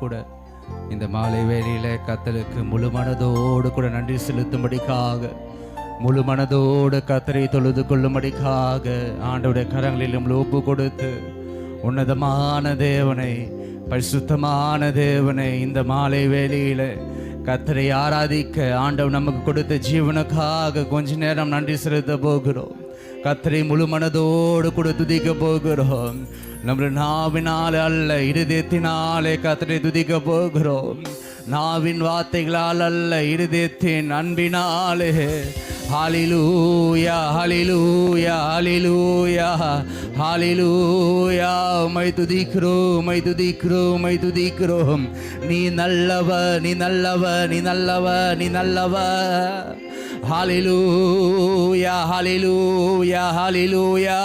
கூட இந்த மாலை வேளையில கர்த்தருக்கு முழு மனதோடு கூட நன்றி செலுத்தும்படிக்காக, முழு மனதோடு கர்த்தரை தொழுது கொள்ளும்படிக்காக ஆண்டவருடைய கரங்களில் நம்மளை ஒப்பு கொடுத்து, உன்னதமான தேவனை, பரிசுத்தமான தேவனை இந்த மாலை வேளையில கர்த்தரை ஆராதிக்க ஆண்டவர் நமக்கு கொடுத்த ஜீவனுக்காக கொஞ்ச நேரம் நன்றி செலுத்த போகிறோம். கர்த்தரை முழு மனதோடு கூட துதிக்க போகிறோம். நம்முடைய நாவினாலே அல்ல, இருதயத்தினாலே கர்த்தரை துதிக்க போகிறோம். நாவின் வார்த்தைகளால் அல்ல, இருதயத்தின் அன்பினாலே. ஹல்லேலூயா, ஹல்லேலூயா, ஹல்லேலூயா, ஹல்லேலூயா. உம்மை துதிக்கிறோம், உம்மை துதிக்கிறோம், உம்மை துதிக்கிறோம். நீ நல்லவர், நீ நல்லவர், நீ நல்லவர், நீ நல்லவர். ஹல்லேலூயா, ஹல்லேலூயா, ஹல்லேலூயா.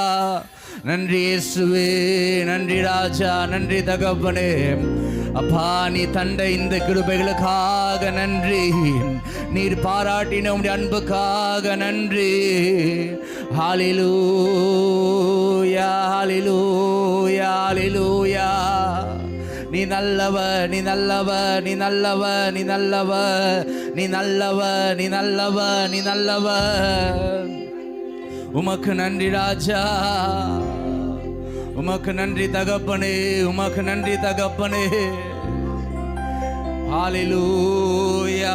நன்றி இயேசுவே, நன்றி ராஜா, நன்றி தகப்பனே. அப்பா, நீ தந்த இந்த கிருபைகளுக்காக நன்றி. நீர் பாராட்டின உம்முடைய அன்புக்காக நன்றி. ஹல்லேலூயா, ஹல்லேலூயா, ஹல்லேலூயா. நீ நல்லவர், நீ நல்லவர், நீ நல்லவர், நீ நல்லவர், நீ நல்லவர், நீ நல்லவர், நீ நல்லவர். உமக்கு நன்றி ராஜா, உமக்கு நன்றி தகப்பனே, உமக்கு நன்றி தகப்பனே. ஹல்லேலூயா.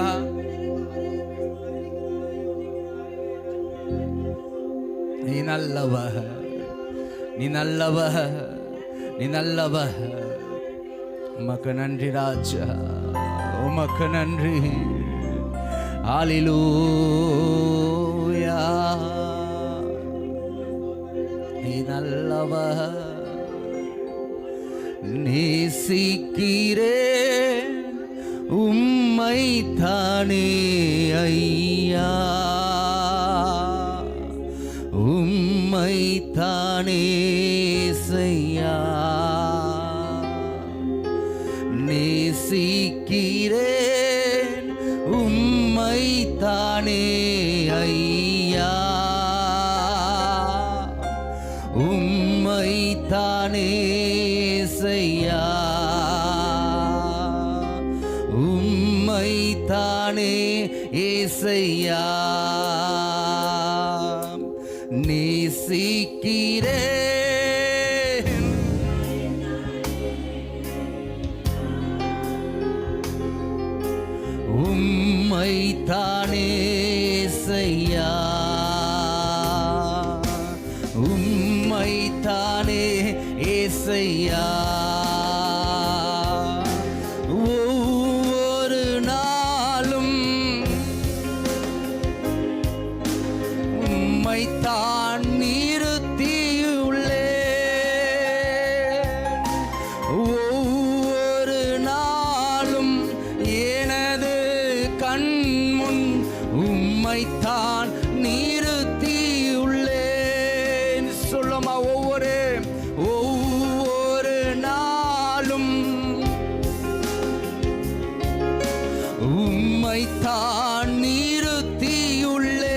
நீ நல்லவர், நீ நல்லவர், நீ நல்லவர். உமக்கு நன்றி ராஜா, உமக்கு நன்றி. ஹல்லேலூயா. நீ நல்லவர். நேசிக்கிறேன் உம்மை தானே ஐயா, உம்மை தானே செய்யா. நேசிக்கிறேன் உம்மை தானே ஐயா, உம்மை தானே செய்யா, உம்மை தானே ஏசையா. நேசிக்கிறேன் உம்மை தானே செய்யா, உம்மை தானே ஏசையா. ஒவ்வொரு நாளும் உம்மை தான் நிறுத்தியுள்ளேன். ஒவ்வொரு நாளும் எனது கண்முன் உம்மை தான் நிறுத்தியுள்ளேன். சொல்லுமா, ஒவ்வொரு நாளும் உம்மை தான் நிறுத்தியுள்ளேன்.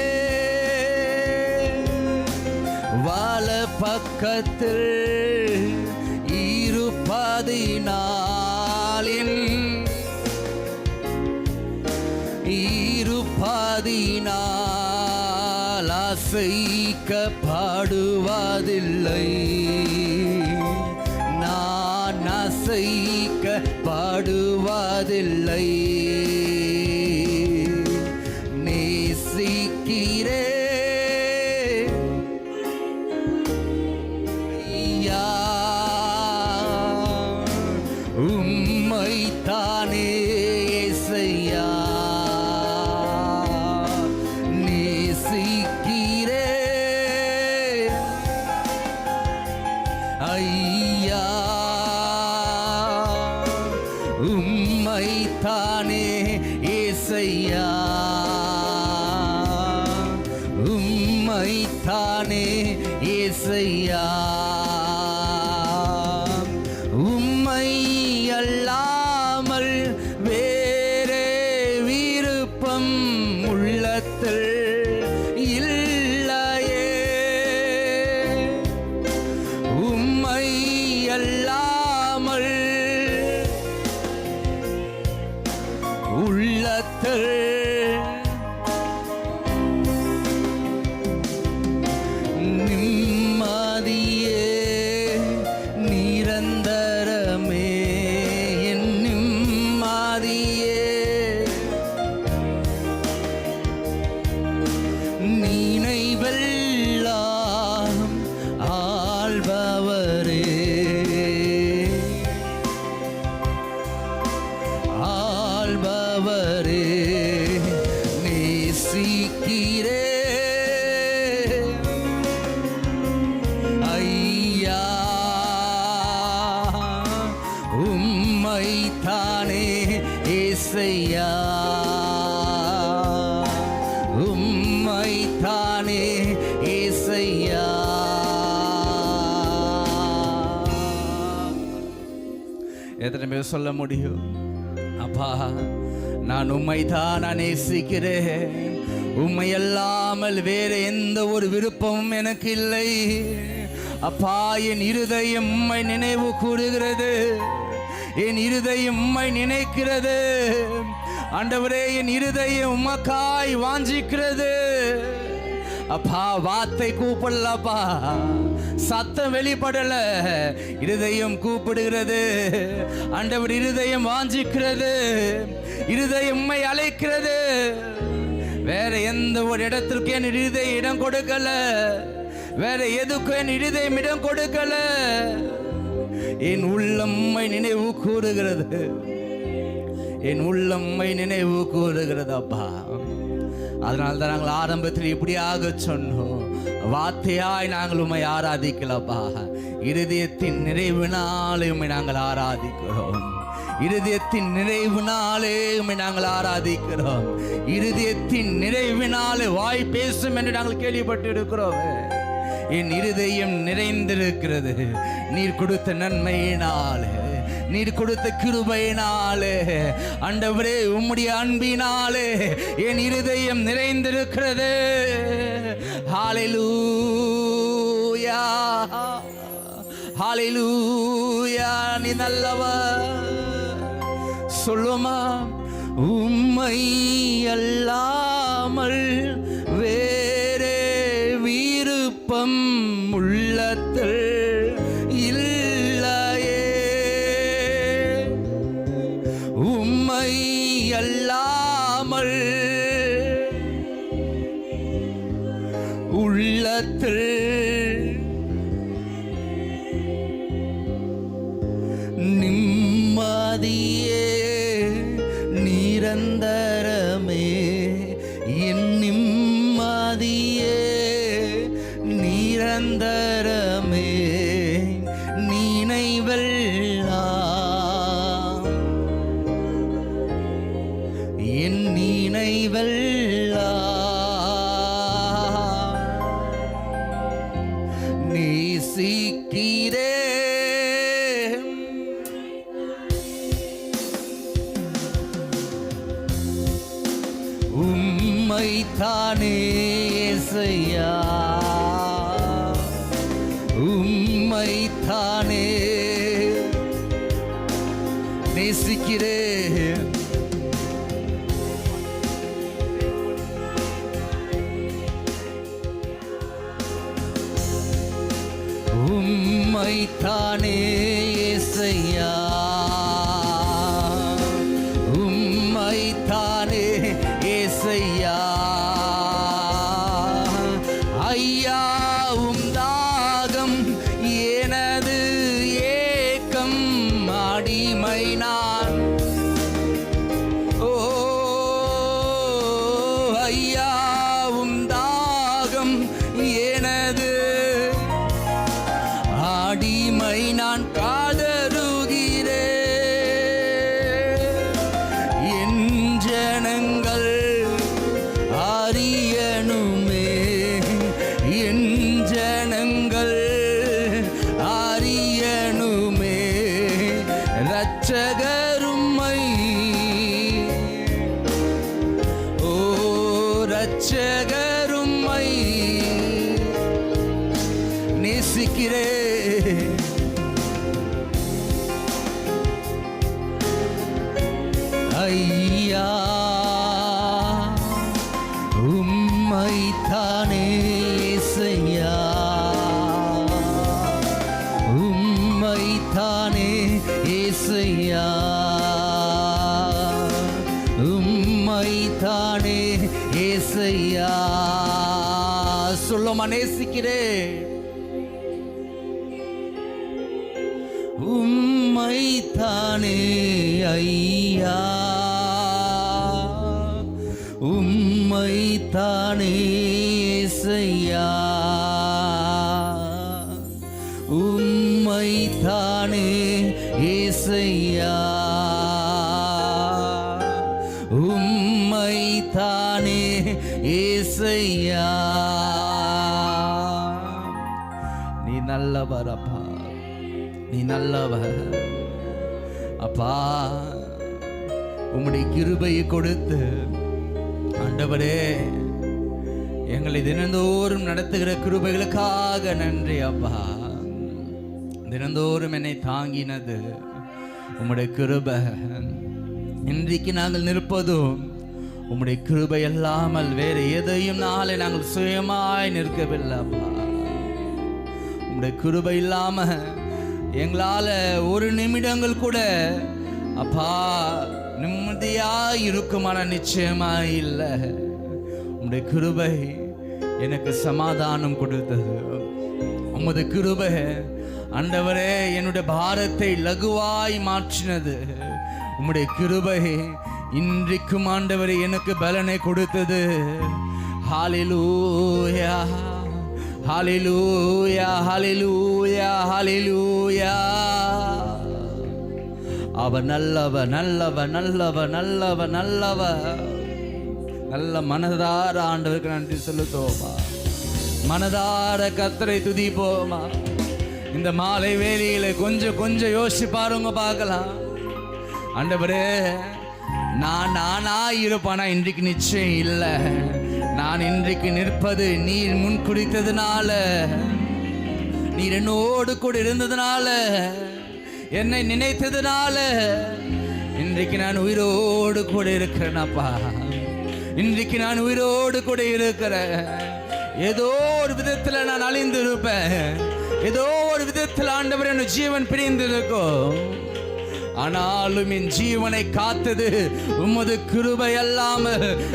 வல பக்கத்தில் இருப்பதினாலின் அசைக்கப்படுவதில்லை, நான் அசைக்கப்படுவதில்லை. நேசிக்கிறேன் ஐயா, உம்மை தானே ஏசையா. ஐயா, உம்மை தானே ஏசையா, உம்மை தானே ஏசையா. உம்மை அல்லாமல் வேறே விருப்பம் உள்ளத்தில் இல்லையே. உம்மை அல்லாமல் உள்ளத்தில் நிம்மதியே நிரந்தரமே என் நிம்மதியே நினைவெல்லாம் ஆள்பவரே ஆள்பவரே நேசிக்கிறே ஐயா உம்மைத்தானே ஏசையா உம்மைத்தானே ஏசையா. எத்தனை பேர் சொல்ல முடியும், அப்பா நான் உம்மைதான் நேசிக்கிறேன், உம்மை அல்லாமல் வேற எந்த ஒரு விருப்பமும் எனக்கு இல்லை. அப்பா என் இருதயம் உம்மை நினைவு கூறுகிறது, என் இருதயம் உம்மை நினைக்கிறது. ஆண்டவரே என் இருதயம் உமக்காய் வாஞ்சிக்கிறது. அப்பா வார்த்தை கூப்பிடலப்பா, சத்தம் வெளிப்படல, இருதயம் கூப்பிடுகிறது. ஆண்டவர் இருதயம் வாஞ்சிக்கிறது, இருதயம் உம்மை அழைக்கிறது. வேற எந்த ஒரு இடத்திற்கு என் இருதயம் இடம் கொடுக்கல, வேற எதுக்கும் என் இருதயம் இடம் கொடுக்கல. என் உள்ளம் உம்மை நினைவு கூறுகிறது, என் உள்ளம் உம்மை நினைவு கூறுகிறது அப்பா. அதனால தான் நாங்கள் ஆரம்பத்தில் இப்படியாக சொன்னோம், வார்த்தையாய் நாங்கள் உம்மை ஆராதிக்கலப்பா, இருதயத்தின் நிறைவினாலே உம்மை நாங்கள் ஆராதிக்கிறோம். இருதயத்தின் நிறைவினாலே உம்மை நாங்கள் ஆராதிக்கிறோம். இருதயத்தின் நிறைவினாலே வாய் பேசும் என்று நாங்கள் கேள்விப்பட்டு இருக்கிறோம். என் இருதயம் நிறைந்திருக்கிறது நீர் கொடுத்த நன்மையினாலே, நீர் கொடுத்த கிருபையினாலே. ஆண்டவரே உம்முடைய அன்பினாலே என் இருதயம் நிறைந்திருக்கிறது. ஹல்லேலூயா ஹல்லேலூயா. நீ நல்லவர். சொல்லுமா, உம்மை அல்லாமல் வேறே விருப்பம் உள்ளத்தில் இல்லையே. உம்மை அல்லாமல் உள்ளத்தில் நிம்மதியே நிரந்தரமே என் நிம்மதியே நிரந்தரமே நினைவெல்லாம் என் நினைவெல்லாம் நேசிக்கிறே. உம்மைத்தானே ஏசையா உம்மைத்தானே நேசிக்கிறேன். உம்மைத்தானே ஏசையா உம்மைத்தானே ஏசையா. ஐயா உம் தாகம் எனது ஏக்கம், அடிமை நான். ஓ ஐயா உம் தாகம் எனது அடிமை நான் காதருகிறேன். என் ஜனங்கள் அறியணுமே, என் ஜனங்கள் அறியணுமே இரட்சகரும்மை. ஓ இரட்சகரும்மை நேசிக்கிறேன். ஐயா ஏசையா உம்மைத்தானே ஏசையா உம்மைத்தானே ஏசையா உம்மைத்தானே ஏசையா சொல்லுமா நேசிக்கிறேன் உம்மைத்தானே ஐயா உம்மைத்தானே ஏசையா உம்மைத்தானே ஏசையா உம்மைத்தானே ஏசையா நீ நல்லவர் அப்பா நீ நல்லவர் அப்பா உம்முடைய கிருபையை கொடுத்து ஆண்டவரே எங்களை தினந்தோறும் நடத்துகிற கிருபைகளுக்காக நன்றி அப்பா தினந்தோறும் என்னை தாங்கினது உம்முடைய கிருபை இன்றைக்கு நாங்கள் நிற்பதும் உம்முடைய கிருபை அல்லாமல் வேறு எதையும் நாளை நாங்கள் சுயமாய் நிற்கவில்லை அப்பா உம்முடைய கிருபை இல்லாம எங்களால ஒரு நிமிடங்கள் கூட அப்பா நிம்மதியா இருக்குமான நிச்சயமா இல்லை உம்முடைய கிருபை எனக்கு சமாதானம் கொடுத்தது உமது கிருபை ஆண்டவரே என்னுடைய பாரத்தை லகுவாய் மாற்றினது உம்முடைய கிருபை இன்றைக்கும் ஆண்டவரே எனக்கு பலனை கொடுத்தது ஹல்லேலூயா ஹல்லேலூயா ஹல்லேலூயா ஹல்லேலூயா அவர் நல்லவர் நல்லவர் நல்லவர் நல்லவர் நல்லவர் நல்ல மனதார ஆண்டவருக்கு நன்றி செலுத்துவோமா மனதார கர்த்தரை துதிப்போமா இந்த மாலை வேளையில கொஞ்சம் யோசிச்சு பாருங்க பார்க்கலாம் ஆண்டவரே நானா இருப்பானா இன்றைக்கு நிச்சயம் இல்லை நான் இன்றைக்கு நிற்பது நீர் முன் குடித்ததுனால நீர் என்னோடு கூட இருந்ததுனால என்னை நினைத்ததுனால இன்றைக்கு நான் உயிரோடு கூட இருக்கிறேனப்பா இன்றைக்கு நான் உயிரோடு கூட இருக்கிறேன் ஏதோ ஒரு விதத்தில் நான் அழிந்து இருப்பேன் ஏதோ ஒரு விதத்தில் ஆண்டவர் என் ஜீவன் பிரிந்து இருக்கும் ஆனாலும் என் ஜீவனை காத்தது உமது கிருபை அல்லாம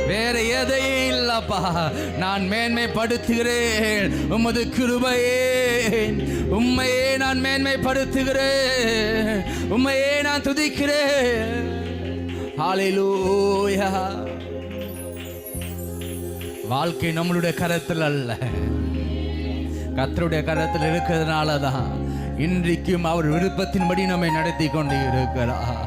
வேற எதையும் இல்லப்பா நான் மேன்மைப்படுத்துகிறேன் உமது கிருபையே உம்மையே நான் மேன்மைப்படுத்துகிறேன் உம்மையே நான் துதிக்கிறேன் ஹல்லேலூயா வாழ்க்கை நம்மளுடைய கரத்தில் அல்ல கர்த்தருடைய கரத்தில் இருக்கிறதுனால தான் இன்றைக்கும் அவர் விருப்பத்தின்படி நம்மை நடத்தி கொண்டு இருக்கிறார்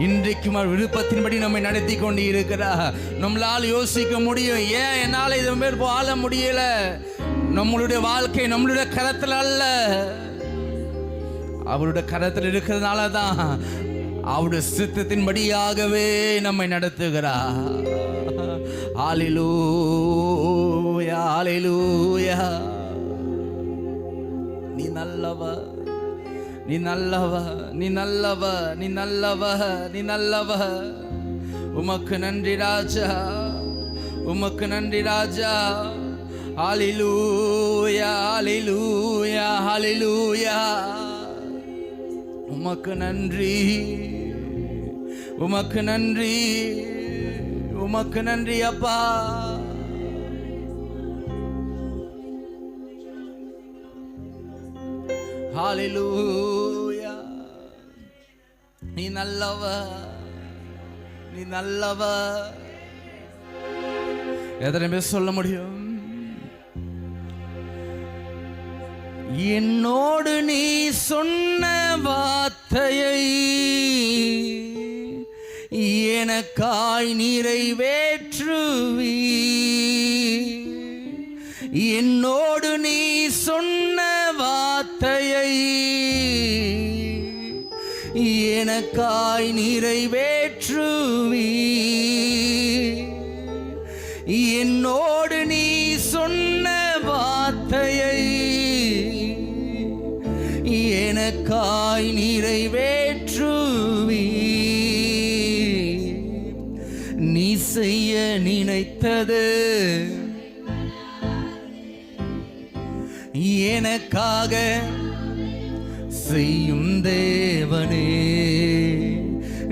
இன்றைக்கும் அவர் விருப்பத்தின்படி நம்மை நடத்தி கொண்டு இருக்கிறார் நம்மளால் யோசிக்க முடியும் ஏன் என்னால் இது பேர் வாழ முடியல நம்மளுடைய வாழ்க்கை நம்மளுடைய கரத்தில் அல்ல அவருடைய கரத்தில் இருக்கிறதுனால தான் அவருடைய சித்தத்தின்படியாகவே நம்மை நடத்துகிறார் ஹல்லேலூயா ஹல்லேலூயா நீ நல்லவர் நீ நல்லவர் நீ நல்லவர் நீ நல்லவர் நீ நல்லவர் உமக்கு நன்றி ராஜா உமக்கு நன்றி ராஜா ஹல்லேலூயா ஹல்லேலூயா ஹல்லேலூயா உமக்கு நன்றி உமக்கு நன்றி உமக்கு நன்றி அப்பா ஹல்லேலூயா நீ நல்லவர் நீ நல்லவர் எத்தனை பேர் சொல்ல முடியும் என்னோடு நீ சொன்ன வார்த்தையை எனக்காய் நிறைவேற்றுவி என்னோடு நீ சொன்ன வார்த்தையை எனக்காய் நிறைவேற்றுவி என்னோடு நீ சொன்ன வார்த்தையை எனக்காய் நிறைவேற்றுவி நினைத்தது எனக்காக செய்யும் தேவனே,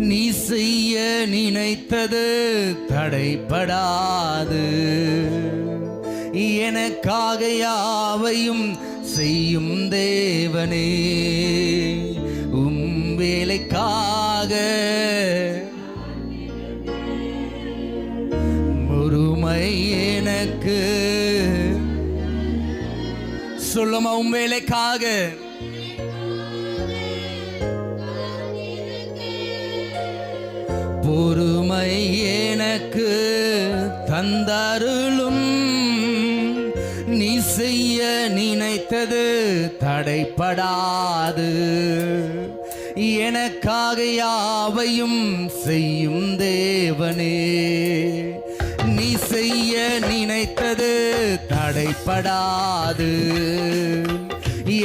நீ செய்ய நினைத்தது தடைபடாது. எனக்காக யாவையும் செய்யும் தேவனே, வேலைக்காக பொறுமை எனக்கு சொல்லுமா, வேலைக்காக பொறுமை எனக்கு தந்தருளும், நீ செய்ய நினைத்தது தடைபடாது. எனக்காக யாவையும் செய்யும் தேவனே, நீ செய்ய நினைத்தது தடைபடாது.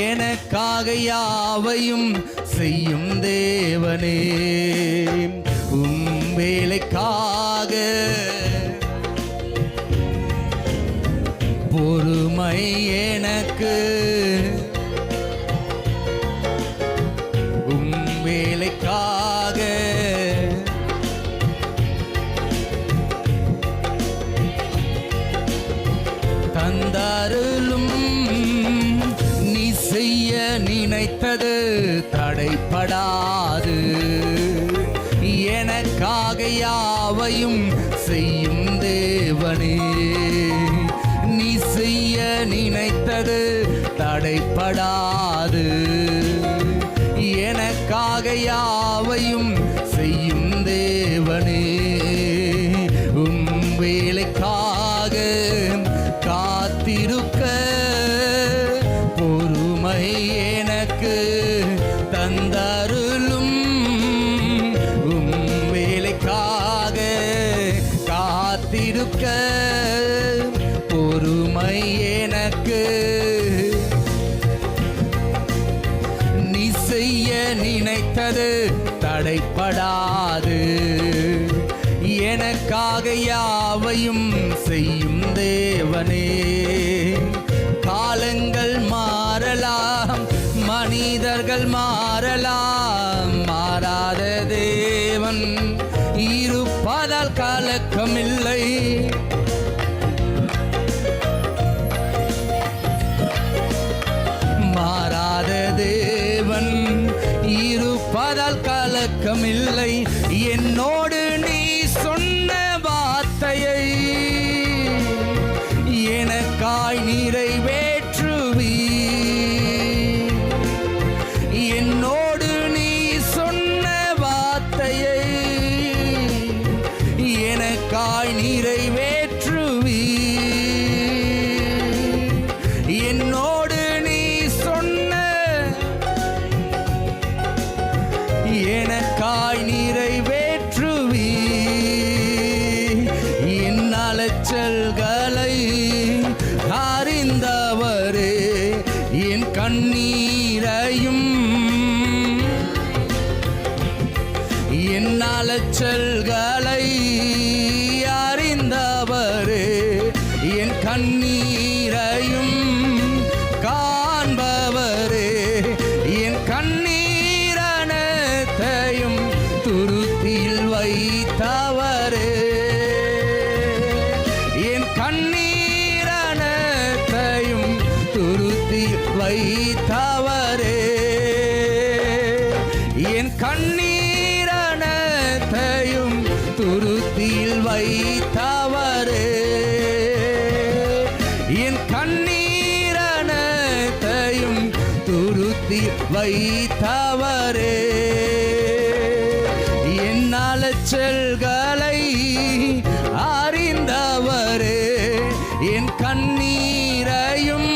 எனக்காக யாவையும் செய்யும் தேவனே, வேலைக்காக பொறுமை எனக்கு வேலைக்காக தந்தருளும், நீ செய்ய நினைத்தது தடைபடாது. எனக்காக யாவையும் செய்யும் தேவனே, நீ செய்ய நினைத்தது தடைபடாது. எனக்காக யாவையும் செய்யும் தேவனே, வேலைக்காக காத்திருக்க பொறுமை எனக்கு தந்தருளும். வேலைக்காக காத்திருக்க பொறுமை எனக்கு, நீ செய்ய நினைத்தது தடைபடாது. எனக்காக யாவையும் செய்யும் தேவனே, காலங்கள் மாறலாம், மனிதர்கள் மாறலாம், மாறாத தேவன் இருப்பதால் கலக்கமில்லை. மாறாத தேவன் இருப்பதால் கலக்கமில்லை. என்னோடு நீ சொன்ன வார்த்தையை எனக்காய் நிறைவேற்றுவி. என்னோடு நீ சொன்ன வார்த்தையை எனக்காய் நிறைவேற்றுவி. என்னோடு நீ சொன்ன எனக்காய் நிறைவேற்றுவி. என் அலைச்சல்களை அறிந்தவரே, என் கண்ணீரையும் என் அலைச்சல்களை அறிந்தவரே, என் கண்ணீரையும் காண்பவரே, என் கண்ணீரனைத்தையும் துருத்தியில் வைத்தவரே, என் கண்ணீரனைத்தையும் துருத்தியில் வைத்தவரே, என் கண்ணீரனைத்தையும் துருத்தியில் வைத்தவரே, என் கண்ணீரனைத்தையும் துருத்தியில் வைத்தவரே. என் அலைச்சல்களை அறிந்தவரே, என் கண்ணீரையும்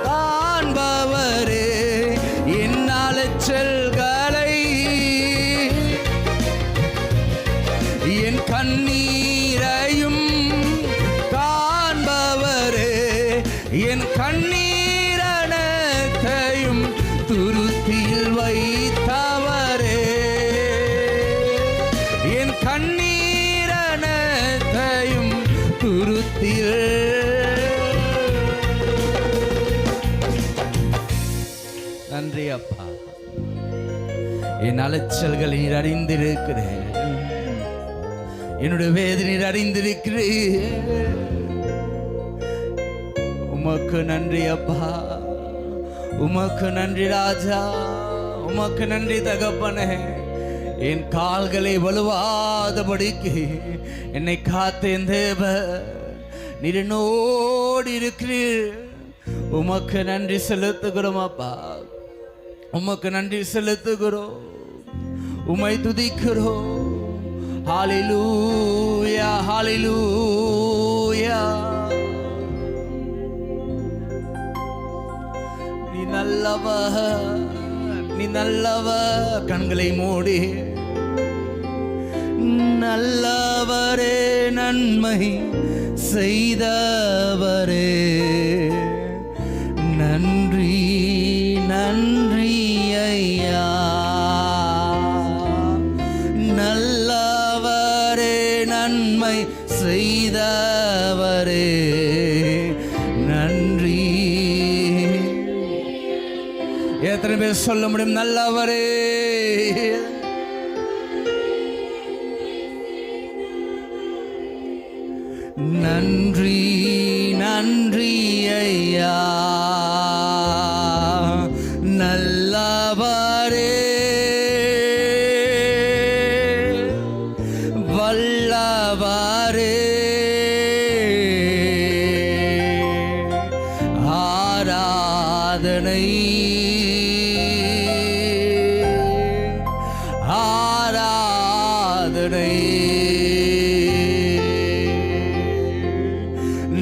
காண்பவரே, என் அலைச்சல்களை என் கண்ணீரையும் காண்பவரே, என் கண்ணீரனைத்தையும் துருத்தியில் வைத்தவரே, என் கண்ணீரனைத்தையும் துருத்தில். நன்றி அப்பா, என் அலைச்சல்கள் நீர் அறிந்திருக்கிறேன், என்னுடைய வேதனை நீர் அறிந்திருக்கிறேன். உமக்கு நன்றி அப்பா, உமக்கு நன்றி ராஜா, உமக்கு நன்றி தகப்பனே. என் கால்களை வலுவாதபடிக்கு என்னை காத்த என் தேவ நீர் என்னோடு இருக்கிறீர். உமக்கு நன்றி செலுத்துகிறோம் அப்பா, உமக்கு நன்றி செலுத்துகிறோம், உம்மை துதிக்கிறோம். ஹல்லேலூயா, ஹல்லேலூயா. நீ நல்லவர், நீ நல்லவர். கண்களை மூடி, நல்லவரே, நன்மை செய்தவரே, நன்றி நன்றி ஐயா. நல்லவரே, நன்மை செய்தவரே, நன்றி. எத்தனை பேர் சொல்ல முடியும் நல்லவரே? நன்றி நன்றி ஐயா. நல்லவரே, வல்லவரே, ஆராதனை ஆராதனை.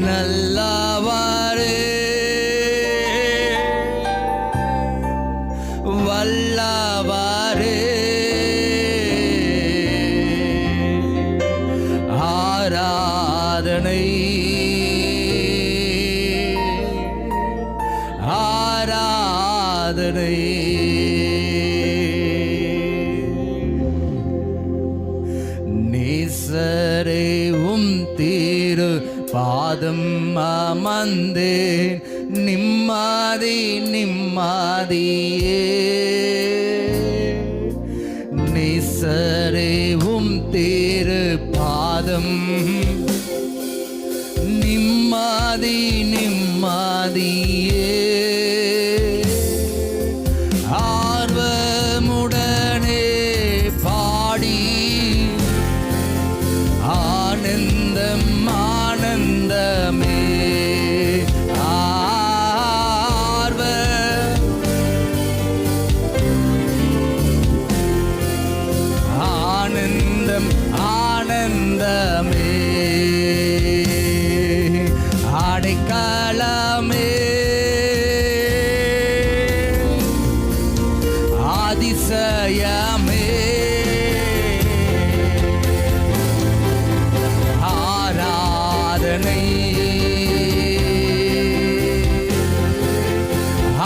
நல்லவரே, வல்லவரே, ஆராதனை ஆராதனை. நேசரே, உம் திரு பாதம் அமர்ந்தேன், நிம்மதி நிம்மதியே. நேசரே, உம் திரு பாதம், நிம்மதி நிம்மதியே. ஆர்வமுடனே பாடி ஆனந்தம் ஆனந்தமே. ஆனந்தம் ஆனந்தமே. அடைக்கலமே, அதிசயமே, ஆராதனை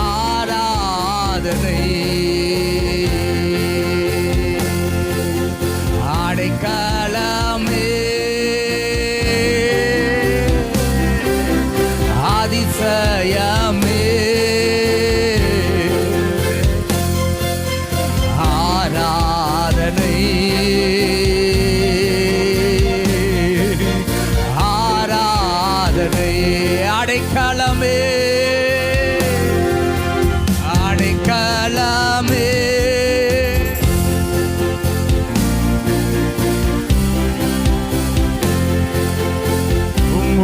ஆராதனை. அடைக்கலமே, அதிசயமே, ஆராதனை ஆராதனை. அடைக்கலமே, அடைக்கலமே,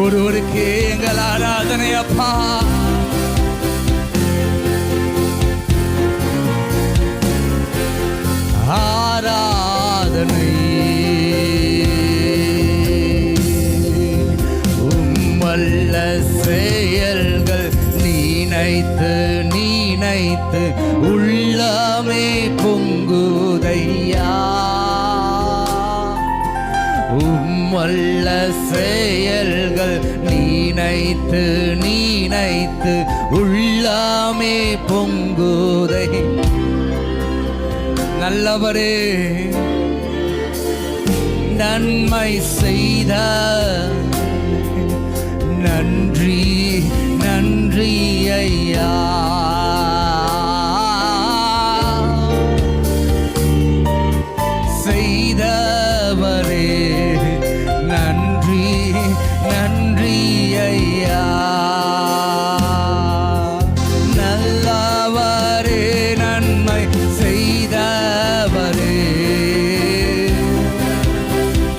ஒருவருக்கு எங்கள் ஆராதனை அப்பா. ஆராதனை உம்மல்ல செயல்கள் நினைத்து நினைத்து உள்ளமே பொங்குதையா. உம்மல்ல செயல்கள் நினைத்து நினைத்து உள்ளமே பொங்குதை. நல்லவரே, நன்மை செய்த நன்றி நன்றி ஐயா. செய்தவரே நன்றி நன்றி ஐயா. நல்லவரே நன்மை செய்தவரே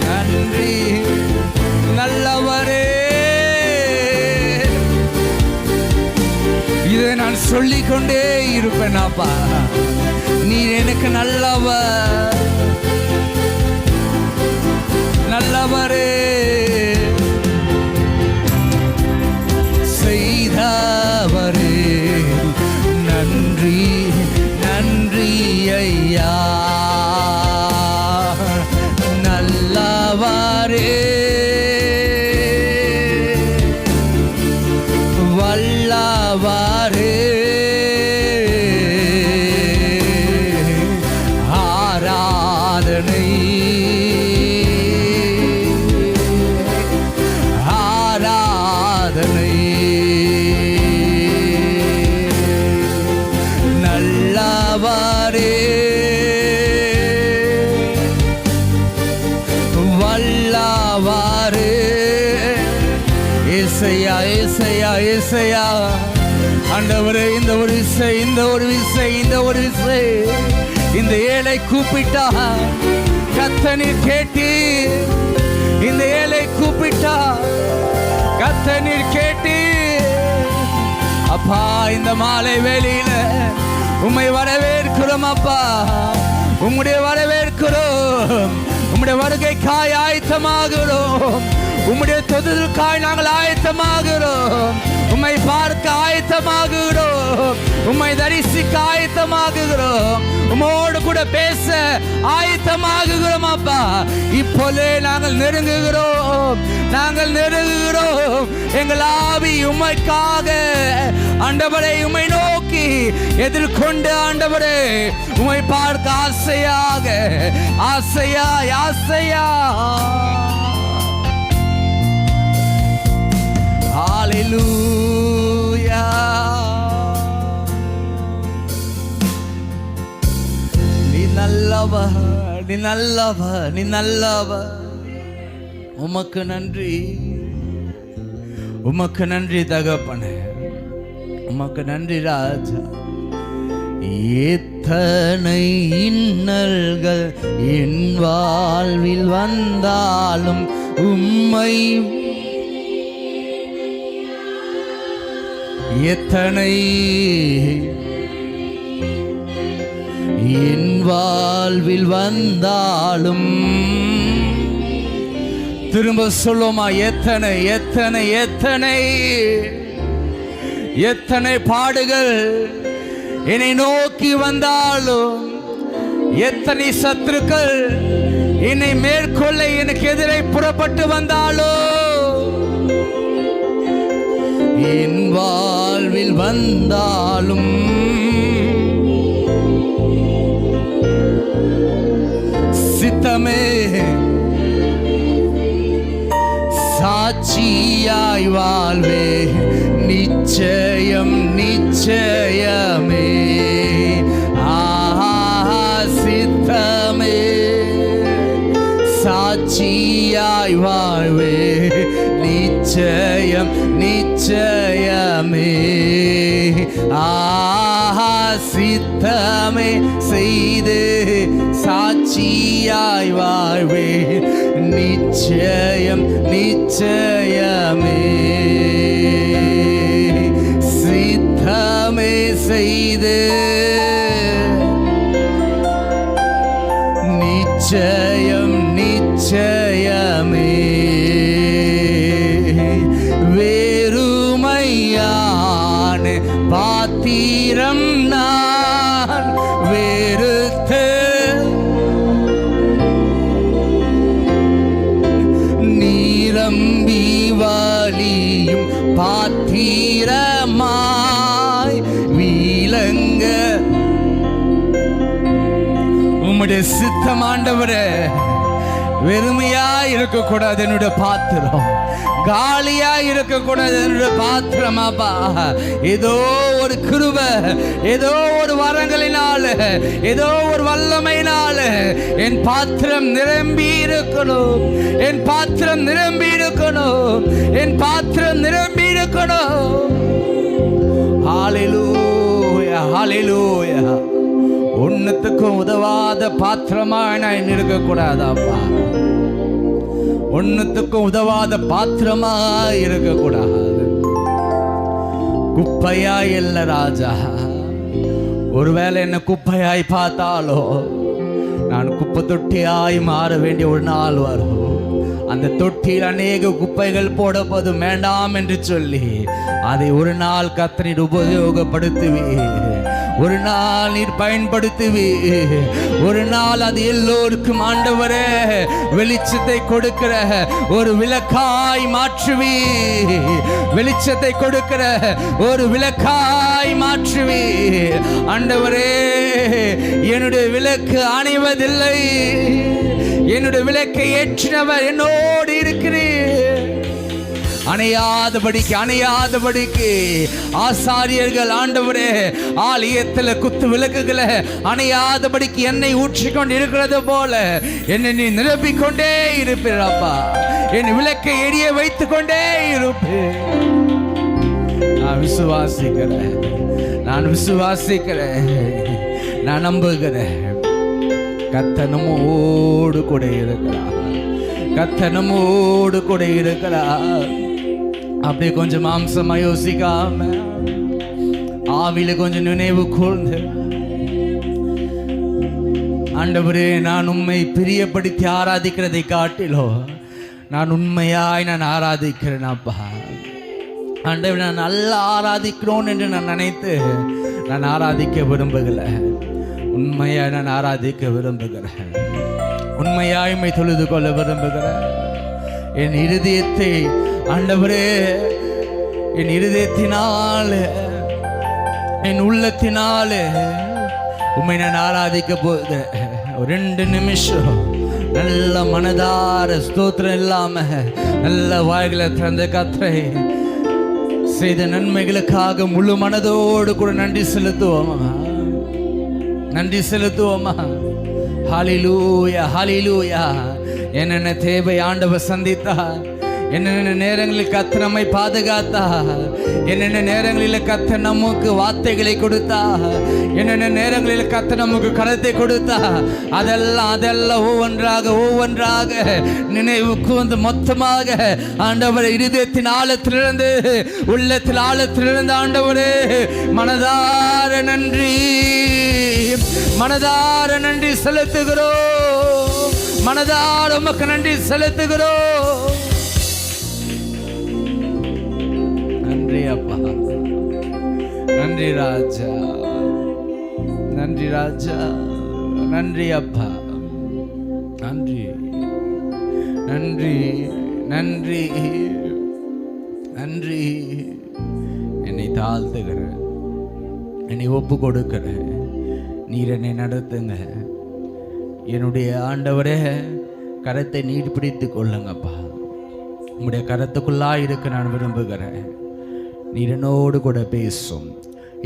நன்றி. நல்லவரே இதை நான் சொல்லிக்கொண்டே இருப்பேன் அப்பா. நீர் எனக்கு நல்லவர், நல்லவரே. செய்தவரே நன்றி நன்றி ஐயா. நல்லவரே வல்லவரே ஆராதனை ஆராதனை. நல்லவரே வல்லவரே. ஏசையா ஏசையா ஏசையா. ஆண்டவரே இந்த ஒரு விசை இந்த ஒரு விசை இந்த ஒரு விசை இந்த ஏழை கூப்பிட்டா கர்த்தர் கேட்டி. இந்த ஏழை கூப்பிட்டா கர்த்தர் கேட்டி. அப்பா இந்த மாலை வேளையில உம்மை வரவேற்கிறோம் அப்பா. உம்முடைய வரவேற்கிறோம். உம்முடைய வருகைக்காய் ஆயத்தமாகிறோம். உம்முடைய தொழுகைக்காய் நாங்கள் ஆயத்தமாகிறோம். உம்மை பார்க்க ஆயத்தமாகிறோம். உம்மை தரிசிக்க ஆயத்தமாகிறோம். உம்மோடு கூட பேச ஆயத்தமாகிறோம் அப்பா. இப்போதே நாங்கள் நெருங்குகிறோம், நாங்கள் நெருங்குகிறோம். எங்கள் ஆவி உம்மைக்காக ஆண்டவரே உம்மை நோக்கி எதிர்கொண்டு ஆண்டவரே உம்மை பார்க்க ஆசையாக ஆசையா ஆசையா. ஹல்லேலூயா. நீ நல்லவர், நீ நல்லவர், நீ நல்லவர். உமக்கு நன்றி, உமக்கு நன்றி தகப்பனே, உமக்கு நன்றி ராஜா. எத்தனை இன்னல்கள் என் வாழ்வில் வந்தாலும் உம்மை எத்தனை என் வாழ்வில் வந்தாலும் திரும்ப சொல்லுமா எத்தனை எத்தனை எத்தனை எத்தனை பாடுகள் என்னை நோக்கி வந்தாலும் எத்தனை சத்துருக்கள் என்னை மேற்கொள்ள எனக்கு எதிரே புறப்பட்டு வந்தாலும் என் வாழ்வில் வந்தாலும் சித்தமே சாட்சியாய் வாழ்வே நிச்சயம் நிச்சயமே. சித்தமே சாட்சியாய் வாழ்வே நிச்சயம் நிச்சயமே. சித்தமே செய்து சாட்சியாய் வாழ்வே நிச்சயம் நிச்சயமே. சித்தமே செய்து நிச்சயம் நிச்சயமே. வேறுமையான பாத்திரம் நான் வெறுத்து நீரம்பி வலியும் பாத்திரமாய் விளங்க உம்முடைய சித்தம் ஆண்டவரே வெறுமையா இருக்கக்கூடாது என்னுடைய பாத்திரம், காலியா இருக்கக்கூடாது என்னுடைய பாத்திரம். அப்பா, ஏதோ ஒரு கிருபை, ஏதோ ஒரு வரங்களினால, ஏதோ ஒரு வல்லமையினால என் பாத்திரம் நிரம்பி இருக்கணும், என் பாத்திரம் நிரம்பி இருக்கணும், என் பாத்திரம் நிரம்பி இருக்கணும். ஹல்லேலூயா, ஹல்லேலூயா. ஒன்னுத்துக்கும் உதவாத பாத்திரமா நான் இருக்கக்கூடாதாப்பா, ஒன்னுத்துக்கும் உதவாத பாத்திரமா இருக்கக்கூடாது. குப்பையாய் இல்ல ராஜா, ஒருவேளை என்ன குப்பையாய் பார்த்தாலோ நான் குப்பை தொட்டியாய் மாற வேண்டிய ஒரு நாள் வரும். அந்த தொட்டியில் அநேக குப்பைகள் போடப்போதும் வேண்டாம் என்று சொல்லி அதை ஒரு நாள் கர்த்தர் உபயோகப்படுத்துவே, ஒரு நாள் நீர் பயன்படுத்துவி, ஒரு நாள் அது எல்லோருக்கும் ஆண்டவரே வெளிச்சத்தை கொடுக்கிற ஒரு விளக்காய் மாற்றுவி, வெளிச்சத்தை கொடுக்கிற ஒரு விளக்காய் மாற்றுவி. ஆண்டவரே, என்னுடைய விளக்கு அணைவதில்லை, என்னுடைய விளக்கை ஏற்றினவர் என்னோடு இருக்கிறீர். அணையாதபடிக்கு அணையாதபடிக்கு ஆசாரியர்கள் ஆண்டவரே ஆலயத்தில் குத்து விளக்குகளை அணையாதபடிக்கு எண்ணெய் ஊற்றிக்கொண்டு இருக்கிறது போல என்னை நீ நிரப்பிக் கொண்டே இருப்பீரப்பா, என் விளக்கை எரிய வைத்துக் கொண்டே இருப்பேன். நான் விசுவாசிக்கிறேன், நான் விசுவாசிக்கிறேன், நான் நம்புகிறேன். கர்த்தர் நம்மோடு கூட இருக்கிறார், கர்த்தர் நம்மோடு கூட இருக்கிறார். அப்படியே கொஞ்சம் மாம்சமா யோசிக்காம ஆவில கொஞ்சம் நினைவு கூர்ந்து, ஆண்டவரே, நான் உம்மை பிரியப்படுத்தி ஆராதிக்கிறதை காட்டிலோ நான் உண்மையாய் நான் ஆராதிக்கிறேன். அப்பா ஆண்டவரே, நான் நல்லா ஆராதிக்கிறோம் என்று நான் நினைத்து நான் ஆராதிக்க விரும்புகிறேன், உண்மையாய் நான் ஆராதிக்க விரும்புகிறேன், உண்மையாய் உம்மை தொழுது கொள்ள விரும்புகிறேன். என் இருதயத்தை ஆண்டவரே, என் இருதயத்தினால, என் உள்ளத்தினால உம்மை நான் ஆராதிக்க போது ஒரு 2 நிமிஷம் நல்ல மனதார ஸ்தோத்திரம் இல்லாம நல்ல வாய்களை திறந்த கர்த்தரை செய்த நன்மைகளுக்காக முழு மனதோடு கூட நன்றி செலுத்துவோமா, நன்றி செலுத்துவோமா. ஹல்லேலூயா, ஹல்லேலூயா. என்னென்ன தேவை ஆண்டவர் சந்தித்தார், என்னென்ன நேரங்களில் கர்த்தர் நம்மை பாதுகாத்தார், என்னென்ன நேரங்களில் கர்த்தர் நமக்கு வார்த்தைகளை கொடுத்தார், என்னென்ன நேரங்களில் கர்த்தர் நமக்கு கருத்தை கொடுத்தார், அதெல்லாம் ஒவ்வொன்றாக நினைவுக்கு வந்து மொத்தமாக ஆண்டவரை இருதயத்தின் ஆழத்திலிருந்து, உள்ளத்தில் ஆழத்திலிருந்து ஆண்டவரே மனதார நன்றி, மனதார நன்றி செலுத்துகிறோம், மனதார உமக்கு நன்றி செலுத்துகிறோம். நன்றி அப்பா, நன்றி ராஜா, நன்றி ராஜா, நன்றி அப்பா, நன்றி நன்றி நன்றி நன்றி. என்னை தாழ்த்துகிற, என்னை ஒப்பு கொடுக்கிற நீர் என்னை நடத்துங்க. என்னுடைய ஆண்டவரே, கரத்தை நீர் பிடித்து கொள்ளுங்கப்பா, உங்களுடைய கரத்துக்குள்ளாக இருக்க நான் விரும்புகிறேன். நீர் என்னோடு கூட பேசும்,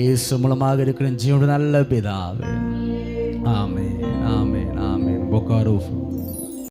இயேசு மூலமாக இருக்கிற ஜீவனுடைய நல்ல பிதாவே. ஆமென், ஆமென், ஆமென்.